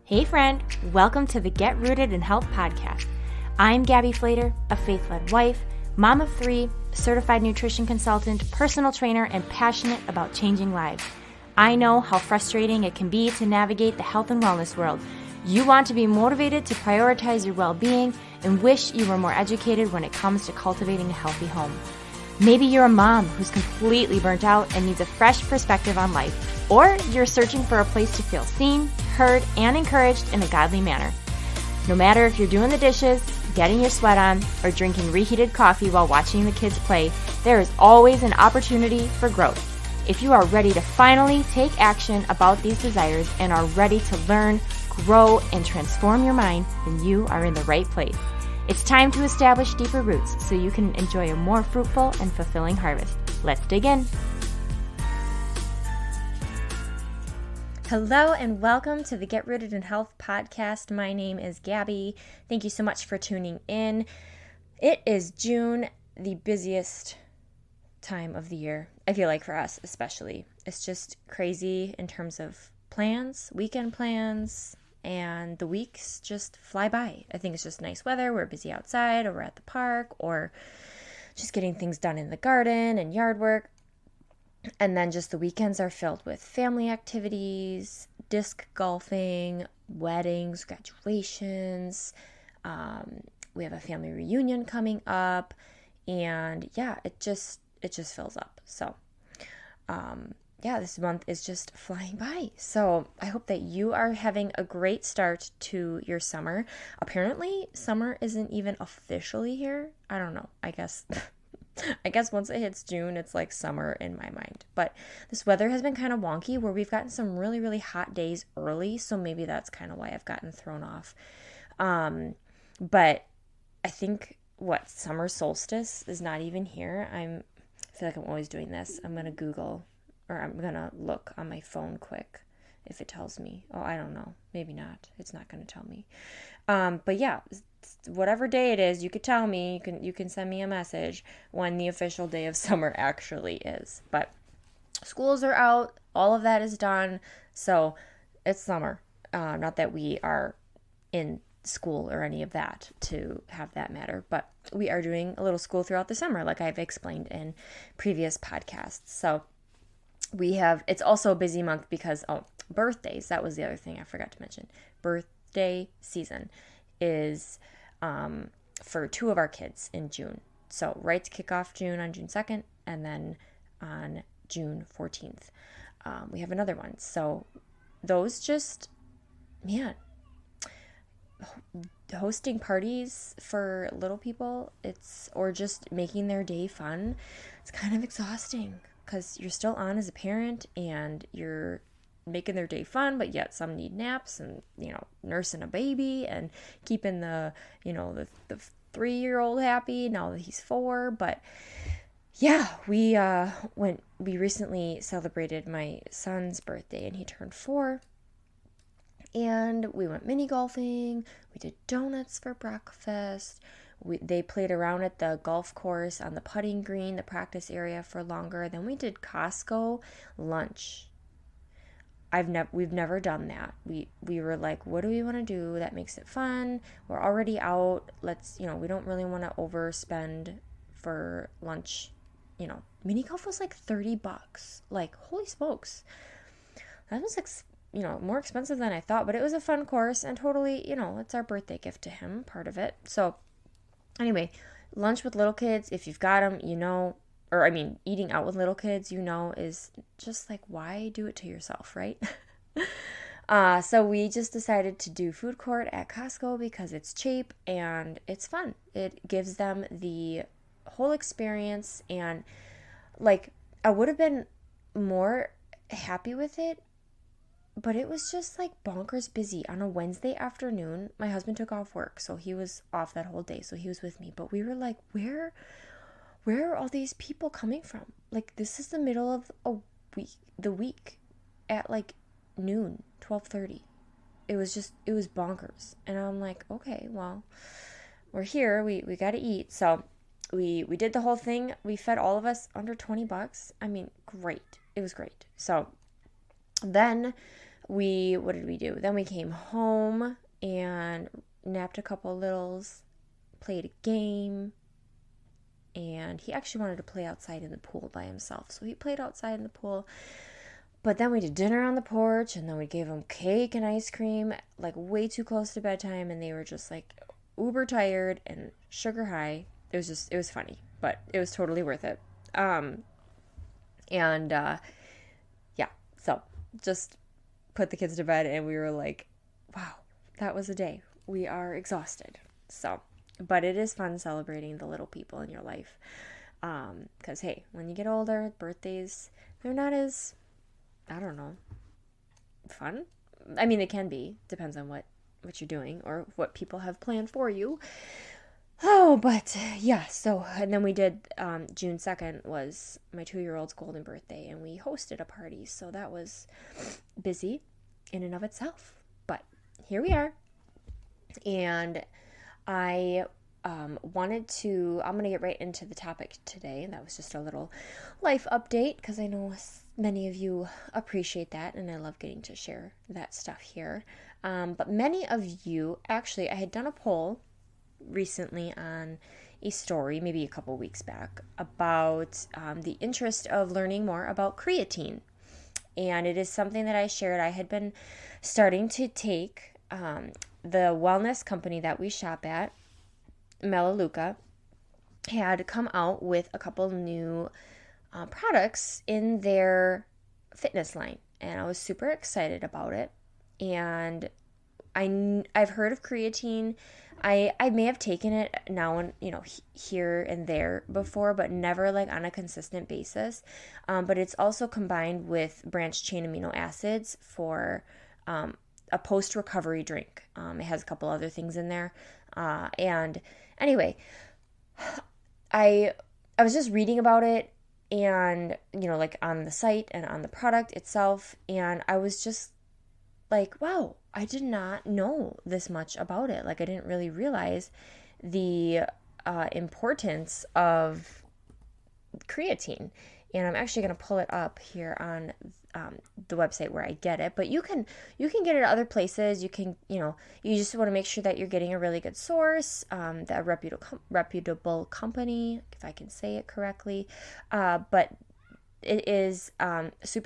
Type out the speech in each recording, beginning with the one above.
Hey friend, welcome to the Get Rooted in Health podcast. I'm Gabby Flater, a faith-led wife, mom of 3, certified nutrition consultant, personal trainer, and passionate about changing lives. I know how frustrating it can be to navigate the health and wellness world. You want to be motivated to prioritize your well-being and wish you were more educated when it comes to cultivating a healthy home. Maybe you're a mom who's completely burnt out and needs a fresh perspective on life, or you're searching for a place to feel seen, heard, and encouraged in a godly manner. No matter if you're doing the dishes, getting your sweat on, or drinking reheated coffee while watching the kids play, there is always an opportunity for growth. If you are ready to finally take action about these desires and are ready to learn, grow, and transform your mind, then you are in the right place. It's time to establish deeper roots so you can enjoy a more fruitful and fulfilling harvest. Let's dig in. Hello and welcome to the Get Rooted in Health podcast. My name is Gabby. Thank you so much for tuning in. It is June, the busiest time of the year, I feel like for us especially. It's just crazy in terms of plans, weekend plans, and the weeks just fly by. I think it's just nice weather. We're busy outside or we're at the park or just getting things done in the garden and yard work. And then just the weekends are filled with family activities, disc golfing, weddings, graduations. We have a family reunion coming up, and yeah, it just fills up. So, this month is just flying by. So I hope that you are having a great start to your summer. Apparently, summer isn't even officially here. I don't know. I guess once it hits June, it's like summer in my mind. But this weather has been kind of wonky where we've gotten some really, really hot days early. So maybe that's kind of why I've gotten thrown off. But I think summer solstice is not even here. I feel like I'm always doing this. I'm going to Google, or I'm going to look on my phone quick if it tells me. Oh, I don't know. Maybe not. It's not going to tell me. But yeah, whatever day it is, you could tell me. You can send me a message when the official day of summer actually is. But schools are out. All of that is done. So it's summer. Not that we are in school or any of that to have that matter, but we are doing a little school throughout the summer, like I've explained in previous podcasts. So it's also a busy month because, birthdays. That was the other thing I forgot to mention. Birthday season is for 2 of our kids in June. So right to kick off June on June 2nd, and then on June 14th, we have another one. So those just, hosting parties for little people, or just making their day fun, it's kind of exhausting because you're still on as a parent and you're making their day fun, but yet some need naps and, nursing a baby and keeping the 3-year-old happy now that he's 4. But yeah, we recently celebrated my son's birthday and he turned 4. And we went mini golfing. We did donuts for breakfast. They played around at the golf course on the putting green, the practice area, for longer. Then we did Costco lunch. We've never done that. We were like, what do we want to do that makes it fun? We're already out. We don't really want to overspend for lunch. Mini golf was like $30. Like, holy smokes. That was more expensive than I thought, but it was a fun course and totally, it's our birthday gift to him, part of it. So anyway, lunch with little kids, if you've got them, eating out with little kids, is just like, why do it to yourself, right? So we just decided to do food court at Costco because it's cheap and it's fun. It gives them the whole experience, and I would have been more happy with it, but it was just like bonkers busy on a Wednesday afternoon. My husband took off work, so he was off that whole day, so he was with me. But we were like, where are all these people coming from? Like, this is the middle of the week at like noon, 12:30. It was bonkers. And I'm like, okay, well, we're here. We got to eat. So we did the whole thing. We fed all of us under $20. I mean, great. It was great. So then what did we do? Then we came home and napped a couple littles, played a game, and he actually wanted to play outside in the pool by himself. So he played outside in the pool. But then we did dinner on the porch, and then we gave him cake and ice cream, like way too close to bedtime, and they were just like uber tired and sugar high. It was funny, but it was totally worth it. Yeah, so just put the kids to bed, and we were like, wow, that was a day. We are exhausted. So, but it is fun celebrating the little people in your life. Because, hey, when you get older, birthdays, they're not as, I don't know, fun. I mean, they can be. Depends on what you're doing or what people have planned for you. Oh, but yeah, so, and then we did, June 2nd was my 2-year-old's golden birthday, and we hosted a party, so that was busy in and of itself. But here we are, and I'm going to get right into the topic today. That was just a little life update, because I know many of you appreciate that, and I love getting to share that stuff here. But many of you, actually, I had done a poll recently on a story, maybe a couple weeks back, about the interest of learning more about creatine. And it is something that I shared. I had been starting to take the wellness company that we shop at, Melaleuca, had come out with a couple new products in their fitness line. And I was super excited about it. And I've heard of creatine. I may have taken it now and, here and there before, but never like on a consistent basis. But it's also combined with branched chain amino acids for a post-recovery drink. It has a couple other things in there. And anyway, I was just reading about it and, like on the site and on the product itself. And I was just like, wow, I did not know this much about it. Like, I didn't really realize the importance of creatine. And I'm actually going to pull it up here on the website where I get it. But you can get it at other places. You can, you just want to make sure that you're getting a really good source, that reputable company, if I can say it correctly. But it is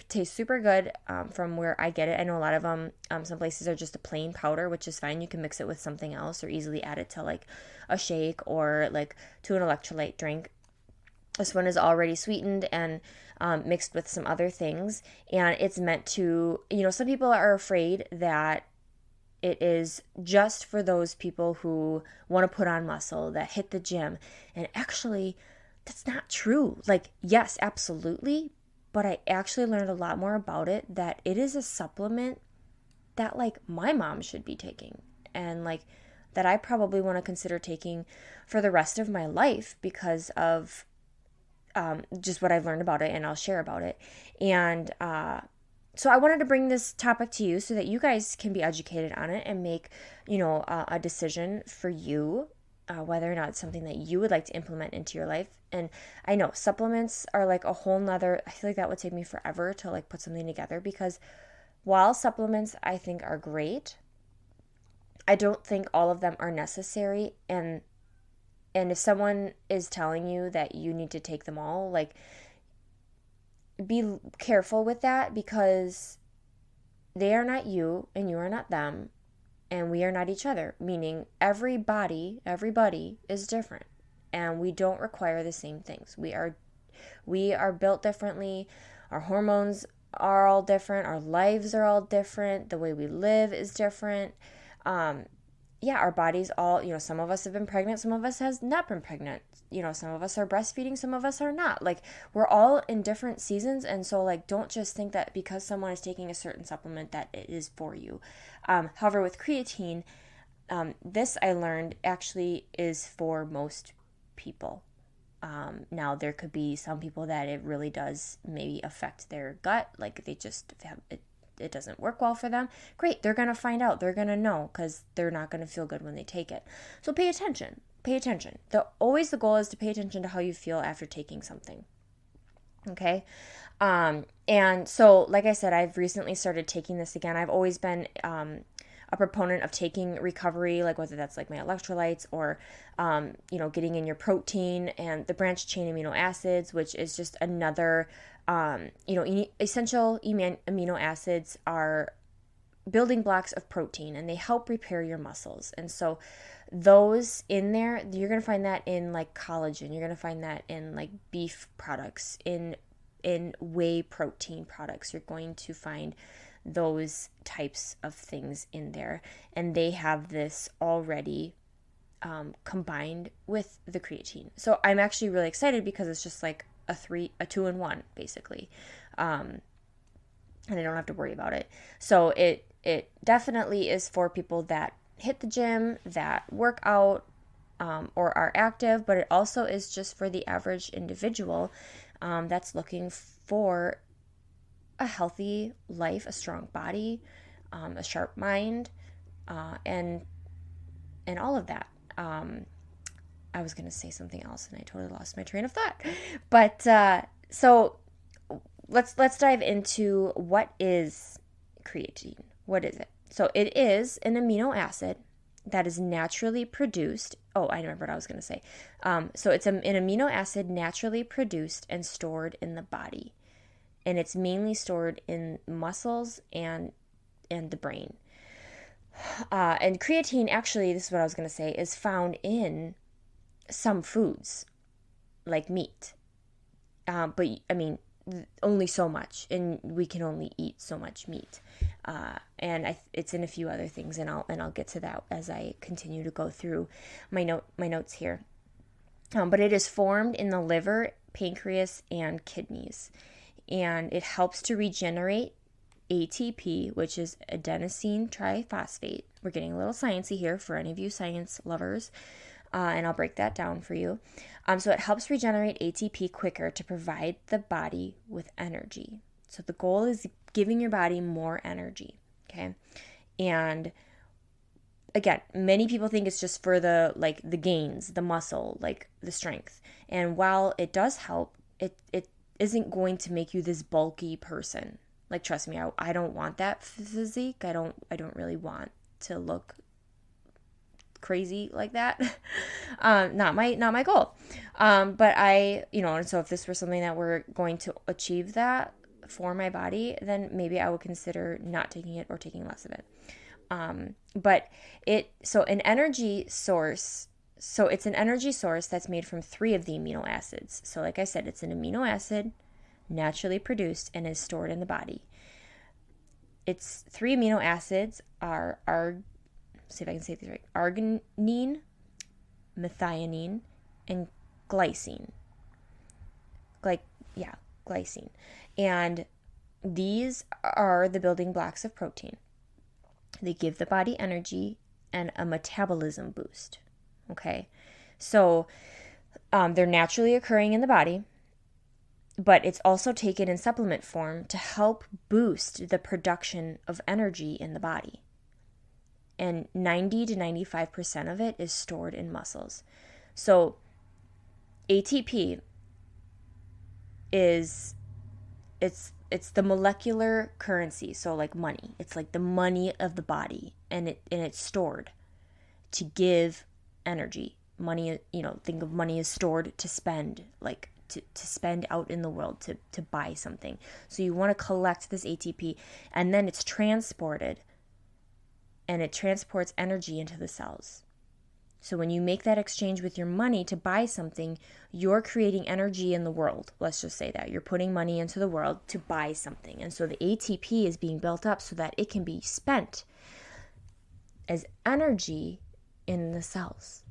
tastes super good from where I get it. I know a lot of them, some places are just a plain powder, which is fine. You can mix it with something else or easily add it to like a shake or like to an electrolyte drink. This one is already sweetened and mixed with some other things. And it's meant to, some people are afraid that it is just for those people who want to put on muscle, that hit the gym. And actually, that's not true. Like, yes, absolutely. But I actually learned a lot more about it, that it is a supplement that like my mom should be taking. And like that I probably want to consider taking for the rest of my life because of just what I've learned about it, and I'll share about it. And so I wanted to bring this topic to you so that you guys can be educated on it and make, a decision for you, whether or not it's something that you would like to implement into your life. And I know supplements are like a whole nother, I feel like that would take me forever to like put something together, because while supplements I think are great, I don't think all of them are necessary. And if someone is telling you that you need to take them all, like, be careful with that, because they are not you and you are not them. And we are not each other, meaning everybody is different, and we don't require the same things. We are built differently. Our hormones are all different. Our lives are all different. The way we live is different. Our bodies all, some of us have been pregnant, some of us has not been pregnant. Some of us are breastfeeding, some of us are not. Like, we're all in different seasons, and so like don't just think that because someone is taking a certain supplement that it is for you. However, with creatine, this I learned actually is for most people. Now there could be some people that it really does maybe affect their gut, like they just have it doesn't work well for them. Great, they're going to find out. They're going to know, because they're not going to feel good when they take it. So pay attention. Pay attention. The goal is to pay attention to how you feel after taking something. Okay. And so, like I said, I've recently started taking this again. I've always been a proponent of taking recovery, like whether that's like my electrolytes or, getting in your protein and the branched chain amino acids, which is just another, essential amino acids are building blocks of protein and they help repair your muscles. And so those in there, you're going to find that in like collagen, you're going to find that in like beef products, in whey protein products. You're going to find those types of things in there, and they have this already combined with the creatine. So I'm actually really excited because it's just like a 2-in-1 basically, and I don't have to worry about it. So it definitely is for people that hit the gym, that work out, or are active, but it also is just for the average individual that's looking for a healthy life, a strong body, a sharp mind, and all of that. I was going to say something else and I totally lost my train of thought. But so let's dive into what is creatine. What is it? So it is an amino acid that is naturally produced. Oh, I remember what I was going to say. So it's an amino acid naturally produced and stored in the body. And it's mainly stored in muscles and the brain. And creatine, actually, this is what I was going to say, is found in some foods, like meat. But, I mean, only so much, and we can only eat so much meat. And it's in a few other things, and I'll get to that as I continue to go through my notes here. But it is formed in the liver, pancreas, and kidneys, and it helps to regenerate ATP, which is adenosine triphosphate. We're getting a little sciencey here for any of you science lovers, and I'll break that down for you. So it helps regenerate ATP quicker to provide the body with energy. So the goal is giving your body more energy, okay? And again, many people think it's just for the gains, the muscle, like the strength. And while it does help, it isn't going to make you this bulky person. Like, trust me, I don't want that physique. I don't really want to look crazy like that. Not my goal. But and so if this were something that we're going to achieve that for my body, then maybe I would consider not taking it or taking less of it. But an energy source. So it's an energy source that's made from 3 of the amino acids. So like I said, it's an amino acid naturally produced and is stored in the body. Its 3 amino acids are see if I can say these right, arginine, methionine, and glycine. Glycine. And these are the building blocks of protein. They give the body energy and a metabolism boost. Okay, so they're naturally occurring in the body, but it's also taken in supplement form to help boost the production of energy in the body. And 90 to 95% of it is stored in muscles. So ATP it's the molecular currency, so like money. It's like the money of the body, and it's stored to give energy. Money, think of money as stored to spend, like to spend out in the world, to buy something. So you want to collect this ATP, and then it's transported, and it transports energy into the cells. So when you make that exchange with your money to buy something, you're creating energy in the world. Let's just say that. You're putting money into the world to buy something. And so the ATP is being built up so that it can be spent as energy in the cells.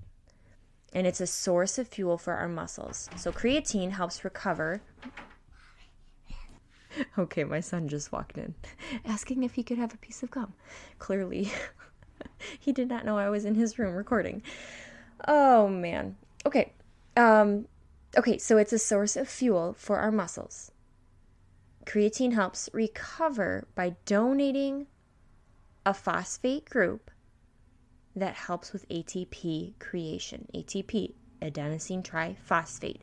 And it's a source of fuel for our muscles. So creatine helps recover. Okay, my son just walked in, asking if he could have a piece of gum. Clearly, he did not know I was in his room recording. Oh, man. Okay. So it's a source of fuel for our muscles. Creatine helps recover by donating a phosphate group that helps with ATP creation. ATP, adenosine triphosphate.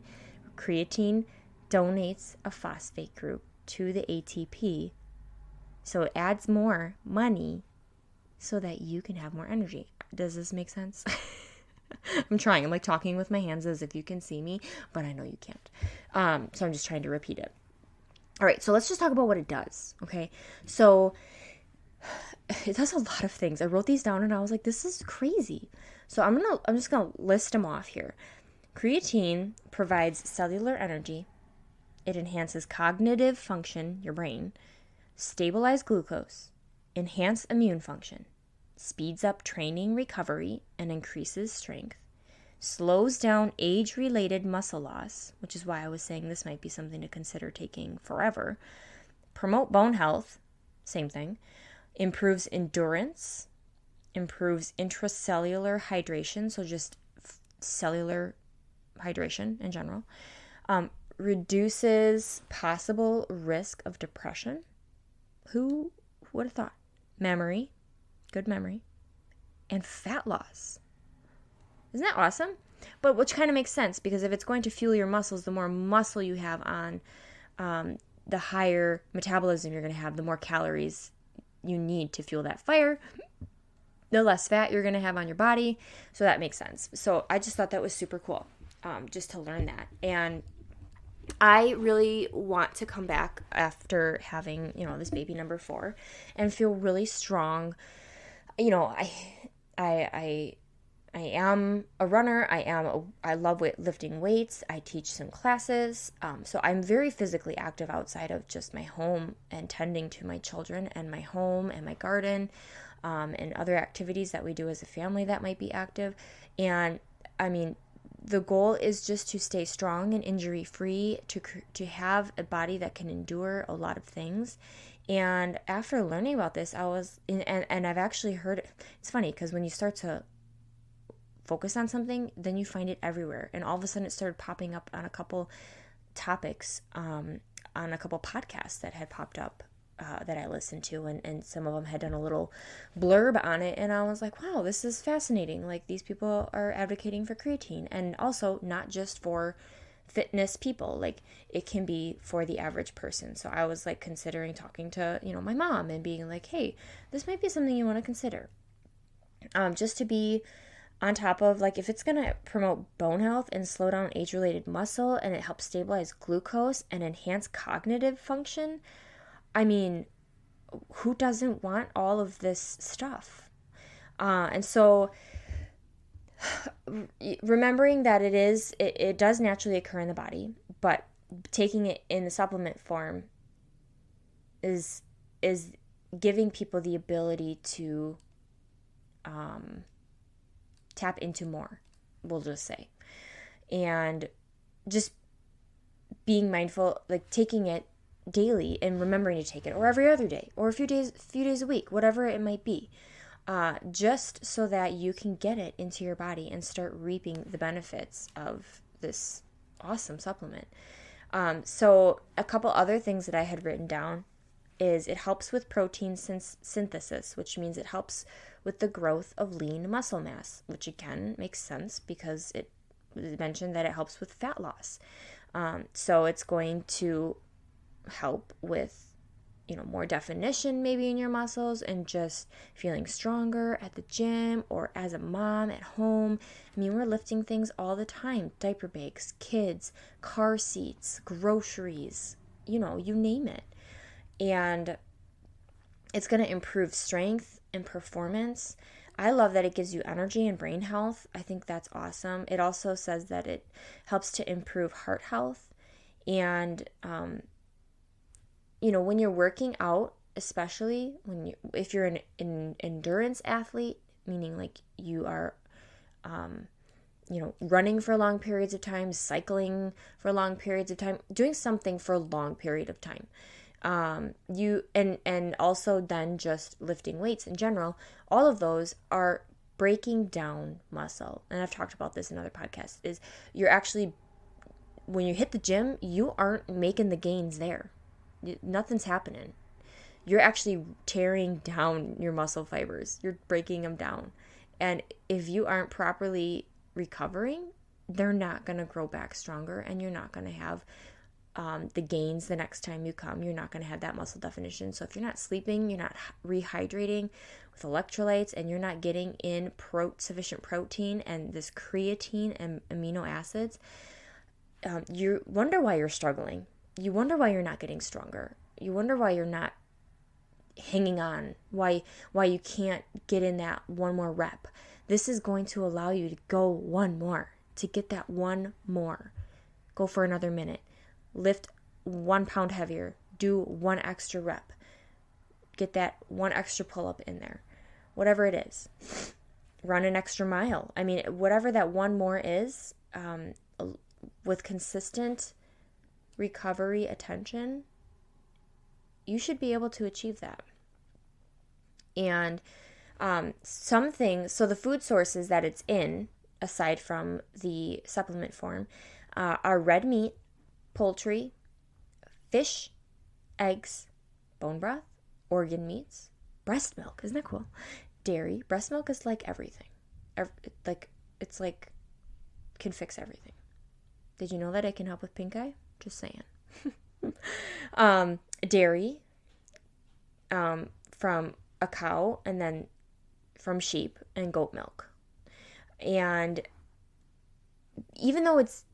Creatine donates a phosphate group to the ATP. So it adds more money so that you can have more energy. Does this make sense? I'm trying. I'm like talking with my hands as if you can see me, but I know you can't. So I'm just trying to repeat it. All right, so let's just talk about what it does, okay? So it does a lot of things. I wrote these down and I was like, this is crazy. So I'm just gonna list them off here. Creatine provides cellular energy. It enhances cognitive function, your brain, stabilize glucose, enhance immune function, speeds up training recovery and increases strength, slows down age-related muscle loss, which is why I was saying this might be something to consider taking forever, promote bone health, same thing, improves endurance, improves intracellular hydration, so just cellular hydration in general, reduces possible risk of depression. Who would have thought? Memory, good memory, and fat loss. Isn't that awesome? But which kind of makes sense, because if it's going to fuel your muscles, the more muscle you have on, the higher metabolism you're going to have, the more calories you need to fuel that fire, the less fat you're going to have on your body. So that makes sense. So I just thought that was super cool, just to learn that. And I really want to come back after having, this baby number 4 and feel really strong. I am a runner. I love lifting weights. I teach some classes. So I'm very physically active outside of just my home and tending to my children and my home and my garden, and other activities that we do as a family that might be active. And I mean, the goal is just to stay strong and injury-free, to have a body that can endure a lot of things. And after learning about this, I was, and I've actually heard, it's funny because when you start to focus on something, then you find it everywhere. And all of a sudden it started popping up on a couple topics, on a couple podcasts that had popped up, that I listened to, and some of them had done a little blurb on it, and I was like, wow, this is fascinating. Like, these people are advocating for creatine, and also not just for fitness people, like it can be for the average person. So I was like considering talking to, my mom and being like, hey, this might be something you want to consider, just to be on top of, like, if it's going to promote bone health and slow down age-related muscle, and it helps stabilize glucose and enhance cognitive function. I mean, who doesn't want all of this stuff? And so remembering that it does naturally occur in the body, but taking it in the supplement form is giving people the ability to tap into more, we'll just say. And just being mindful, like taking it daily and remembering to take it, or every other day, or a few days a week, whatever it might be, just so that you can get it into your body and start reaping the benefits of this awesome supplement. So a couple other things that I had written down is it helps with protein synthesis, which means it helps with the growth of lean muscle mass, which again makes sense because it mentioned that it helps with fat loss. So it's going to help with, more definition maybe in your muscles, and just feeling stronger at the gym or as a mom at home. I mean, we're lifting things all the time: diaper bags, kids, car seats, groceries, you name it. And it's going to improve strength and performance. I love that it gives you energy and brain health. I think that's awesome. It also says that it helps to improve heart health. And when you're working out, especially if you're an endurance athlete, meaning like you are, running for long periods of time, cycling for long periods of time, doing something for a long period of time, and also then just lifting weights in general, all of those are breaking down muscle. And I've talked about this in other podcasts, is you're actually, when you hit the gym, you aren't making the gains there. Nothing's happening. You're actually tearing down your muscle fibers. You're breaking them down. And if you aren't properly recovering, they're not going to grow back stronger, and you're not going to have the gains the next time you come. You're not going to have that muscle definition. So if you're not sleeping, you're not rehydrating with electrolytes, and you're not getting in sufficient protein and this creatine and amino acids, you wonder why you're struggling. You wonder why you're not getting stronger. You wonder why you're not hanging on, why you can't get in that one more rep. This is going to allow you to go one more, to get that one more. Go for another minute. Lift 1 pound heavier. Do 1 extra rep. Get that 1 extra pull-up in there. Whatever it is. Run an extra mile. I mean, whatever that one more is, with consistent recovery attention, you should be able to achieve that. And so the food sources that it's in, aside from the supplement form, are red meat, poultry, fish, eggs, bone broth, organ meats, breast milk. Isn't that cool? Dairy. Breast milk is like everything. It's like can fix everything. Did you know that it can help with pink eye? Just saying. Dairy from a cow, and then from sheep, and goat milk. And even though it's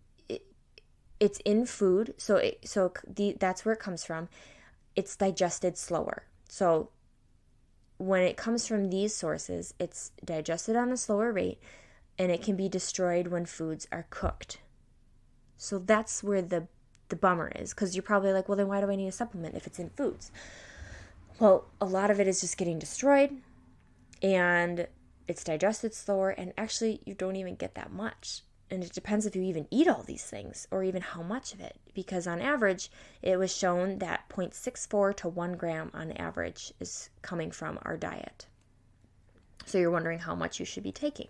in food, that's where it comes from. It's digested slower. So when it comes from these sources, it's digested on a slower rate, and it can be destroyed when foods are cooked. So that's where the bummer is, because you're probably like, well, then why do I need a supplement if it's in foods? Well, a lot of it is just getting destroyed, and it's digested slower, and actually you don't even get that much. And it depends if you even eat all these things, or even how much of it, because on average, it was shown that 0.64 to 1 gram on average is coming from our diet. So you're wondering how much you should be taking.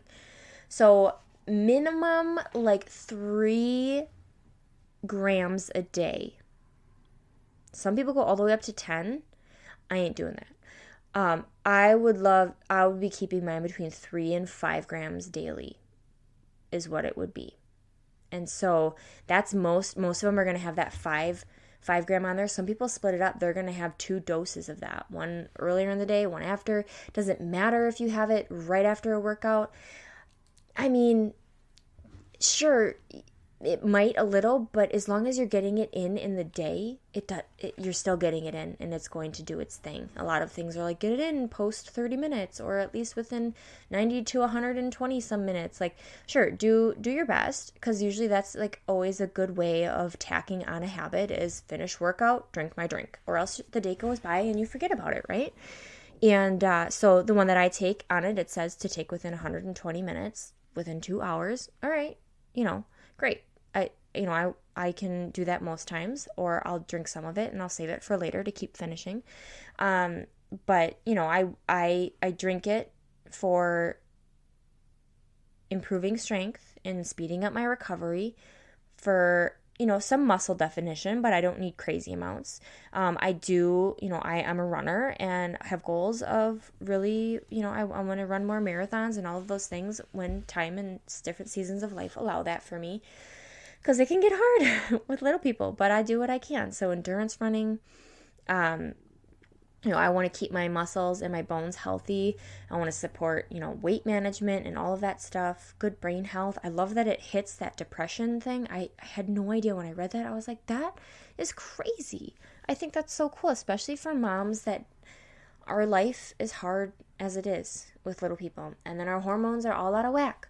So minimum like 3 grams a day. Some people go all the way up to 10. I ain't doing that. I would be keeping mine between 3 and 5 grams daily is what it would be. And so that's most of them are going to have that 5 gram on there. Some people split it up. They're going to have 2 doses of that. One earlier in the day, one after. Doesn't matter if you have it right after a workout. I mean, sure, it might a little, but as long as you're getting it in the day, you're still getting it in, and it's going to do its thing. A lot of things are like, get it in post 30 minutes, or at least within 90 to 120 some minutes. Like, sure, do your best, because usually that's like always a good way of tacking on a habit is finish workout, drink my drink, or else the day goes by and you forget about it, right? And so the one that I take on it says to take within 120 minutes, within 2 hours. All right, great. I can do that most times, or I'll drink some of it and I'll save it for later to keep finishing. But I drink it for improving strength and speeding up my recovery, for some muscle definition, but I don't need crazy amounts. I am a runner and have goals of really, I want to run more marathons and all of those things when time and different seasons of life allow that for me. Because it can get hard with little people, but I do what I can. So endurance running, I want to keep my muscles and my bones healthy. I want to support, weight management and all of that stuff. Good brain health. I love that it hits that depression thing. I had no idea when I read that. I was like, that is crazy. I think that's so cool, especially for moms that our life is hard as it is with little people. And then our hormones are all out of whack.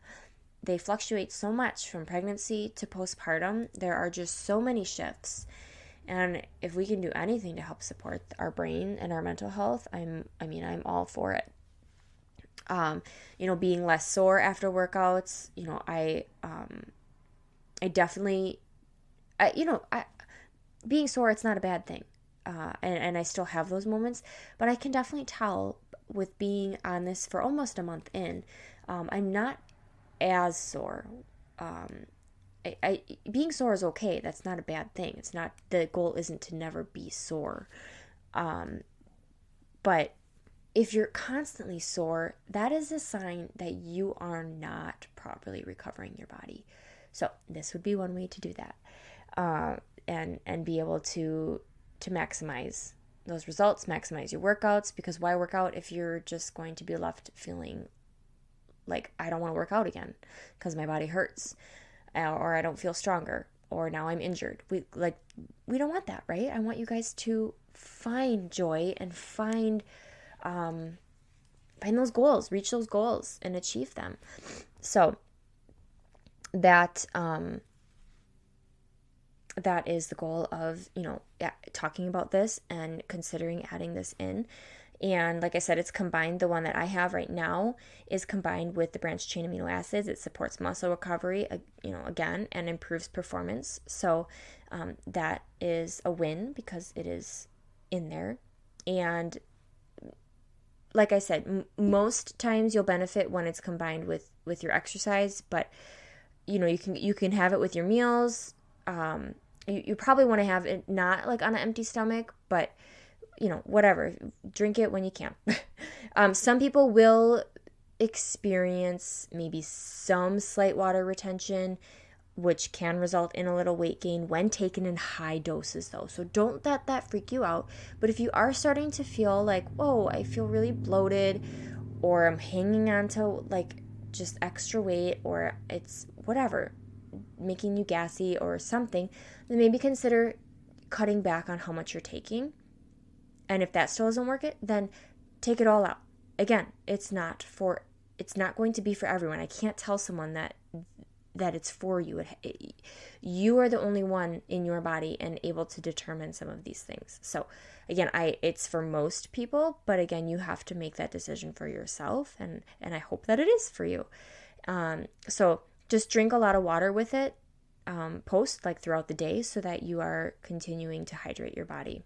They fluctuate so much from pregnancy to postpartum. There are just so many shifts. And if we can do anything to help support our brain and our mental health, I'm all for it. Being less sore after workouts, I definitely, being sore, it's not a bad thing. And I still have those moments, but I can definitely tell with being on this for almost a month in, I'm not as sore. Being sore is okay. That's not a bad thing. It's not, the goal isn't to never be sore. But if you're constantly sore, that is a sign that you are not properly recovering your body. So this would be one way to do that. and be able to maximize those results, maximize your workouts, because why work out if you're just going to be left feeling like I don't want to work out again because my body hurts, or I don't feel stronger, or now I'm injured. We don't want that, right? I want you guys to find joy and find those goals, reach those goals and achieve them. So that that is the goal of, talking about this and considering adding this in. And like I said, it's combined. The one that I have right now is combined with the branched chain amino acids. It supports muscle recovery, again, and improves performance. So that is a win because it is in there. And like I said, most times you'll benefit when it's combined with your exercise, but you can have it with your meals. You probably want to have it not like on an empty stomach, but whatever, drink it when you can. Some people will experience maybe some slight water retention, which can result in a little weight gain when taken in high doses though. So don't let that freak you out. But if you are starting to feel like, whoa, I feel really bloated, or I'm hanging on to like just extra weight, or it's whatever, making you gassy or something, then maybe consider cutting back on how much you're taking. And if that still doesn't work, then take it all out. Again, it's not going to be for everyone. I can't tell someone that it's for you. You are the only one in your body and able to determine some of these things. So again, it's for most people, but again, you have to make that decision for yourself, and I hope that it is for you. So just drink a lot of water with it, throughout the day, so that you are continuing to hydrate your body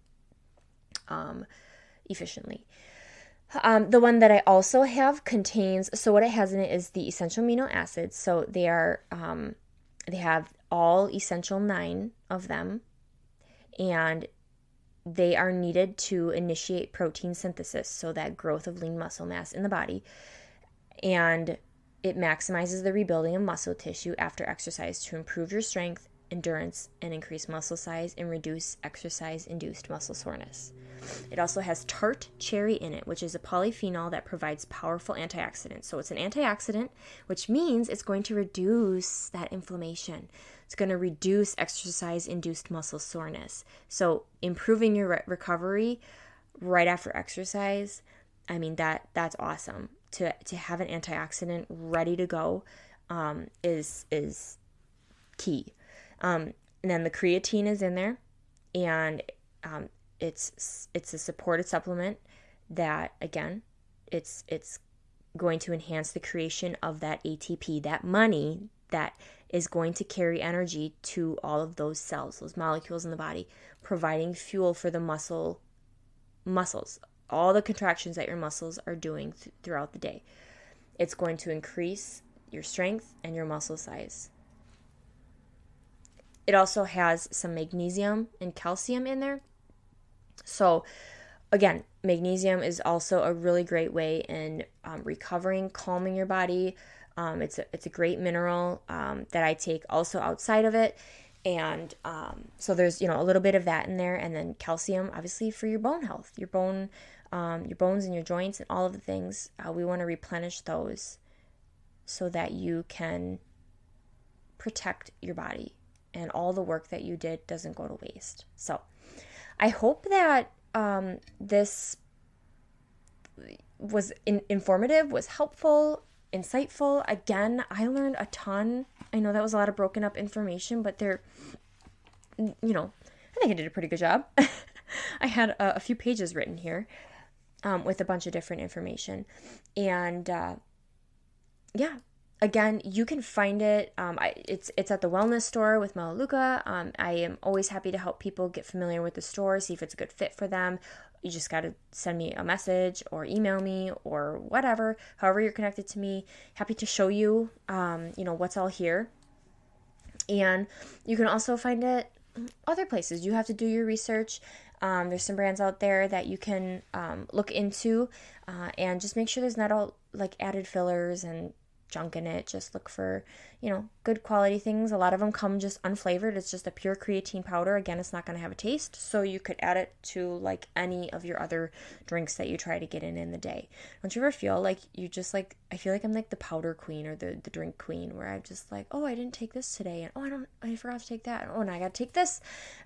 efficiently. The one that I also have contains, so what it has in it is the essential amino acids. So they have all essential 9 of them, and they are needed to initiate protein synthesis, so that growth of lean muscle mass in the body. And it maximizes the rebuilding of muscle tissue after exercise to improve your strength, endurance, and increase muscle size and reduce exercise-induced muscle soreness. It also has tart cherry in it, which is a polyphenol that provides powerful antioxidants. So it's an antioxidant, which means it's going to reduce that inflammation. It's going to reduce exercise-induced muscle soreness. So improving your recovery right after exercise, I mean, that's awesome. To have an antioxidant ready to go is key. And then the creatine is in there, and it's a supported supplement that, again, it's going to enhance the creation of that ATP, that money that is going to carry energy to all of those cells, those molecules in the body, providing fuel for the muscles, all the contractions that your muscles are doing throughout the day. It's going to increase your strength and your muscle size. It also has some magnesium and calcium in there. So again, magnesium is also a really great way in recovering, calming your body. It's a great mineral that I take also outside of it. And so there's, a little bit of that in there. And then calcium, obviously, for your bone health, your bones and your joints and all of the things. We want to replenish those so that you can protect your body and all the work that you did doesn't go to waste. So I hope that this was informative, was helpful, insightful. Again, I learned a ton. I know that was a lot of broken up information, but I think I did a pretty good job. I had a few pages written here with a bunch of different information. And again, you can find it. It's at the wellness store with Melaleuca. I am always happy to help people get familiar with the store, see if it's a good fit for them. You just got to send me a message or email me or whatever, however you're connected to me. Happy to show you, what's all here. And you can also find it other places. You have to do your research. There's some brands out there that you can look into and just make sure there's not all like added fillers and junk in it. Just look for, good quality things. A lot of them come just unflavored. It's just a pure creatine powder. Again, it's not going to have a taste, so you could add it to like any of your other drinks that you try to get in the day. Don't you ever feel like I feel like I'm like the powder queen or the drink queen, where I'm just like, oh, I didn't take this today, and I forgot to take that. Oh, and I got to take this,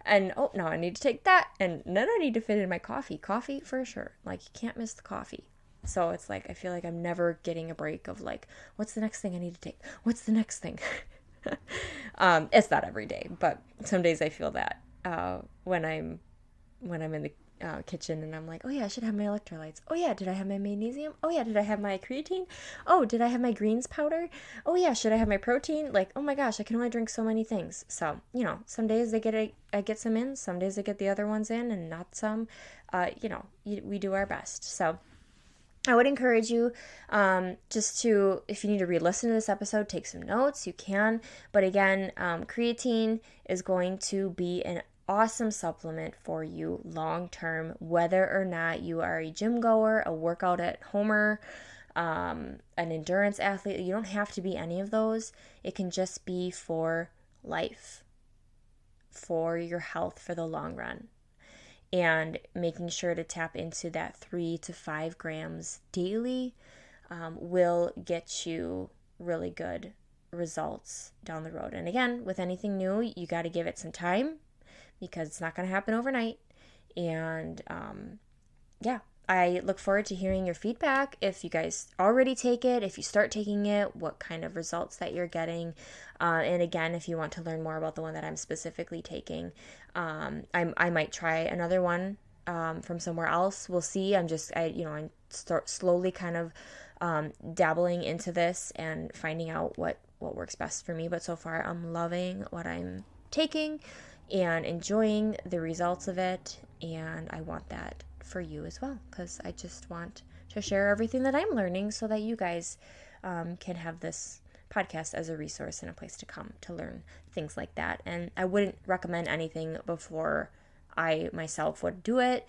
and oh, no, I need to take that, and then I need to fit in my coffee. Coffee for sure. Like, you can't miss the coffee. So it's like, I feel like I'm never getting a break of like, what's the next thing I need to take? What's the next thing? It's not every day, but some days I feel that when I'm in the kitchen and I'm like, oh yeah, I should have my electrolytes. Oh yeah, did I have my magnesium? Oh yeah, did I have my creatine? Oh, did I have my greens powder? Oh yeah, should I have my protein? Like, oh my gosh, I can only drink so many things. So, some days I get some in, some days I get the other ones in, and not some. We do our best. So I would encourage you just to, if you need to re-listen to this episode, take some notes, you can. But again, creatine is going to be an awesome supplement for you long term, whether or not you are a gym goer, a workout at homer, an endurance athlete. You don't have to be any of those. It can just be for life, for your health, for the long run. And making sure to tap into that 3 to 5 grams daily will get you really good results down the road. And again, with anything new, you got to give it some time, because it's not going to happen overnight. And I look forward to hearing your feedback. If you guys already take it, if you start taking it, what kind of results that you're getting. And again, if you want to learn more about the one that I'm specifically taking, I might try another one from somewhere else. We'll see. I'm start slowly kind of dabbling into this and finding out what works best for me. But so far, I'm loving what I'm taking and enjoying the results of it. And I want that for you as well, because I just want to share everything that I'm learning so that you guys can have this podcast as a resource and a place to come to learn things like that. And I wouldn't recommend anything before I myself would do it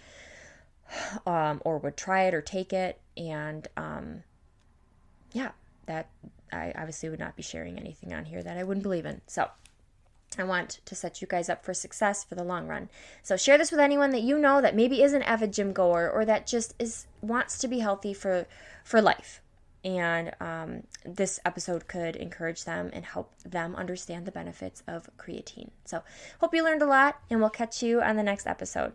or would try it or take it. And that I obviously would not be sharing anything on here that I wouldn't believe in. So I want to set you guys up for success for the long run. So share this with anyone that you know that maybe is an avid gym goer, or that just wants to be healthy for life. And this episode could encourage them and help them understand the benefits of creatine. So hope you learned a lot, and we'll catch you on the next episode.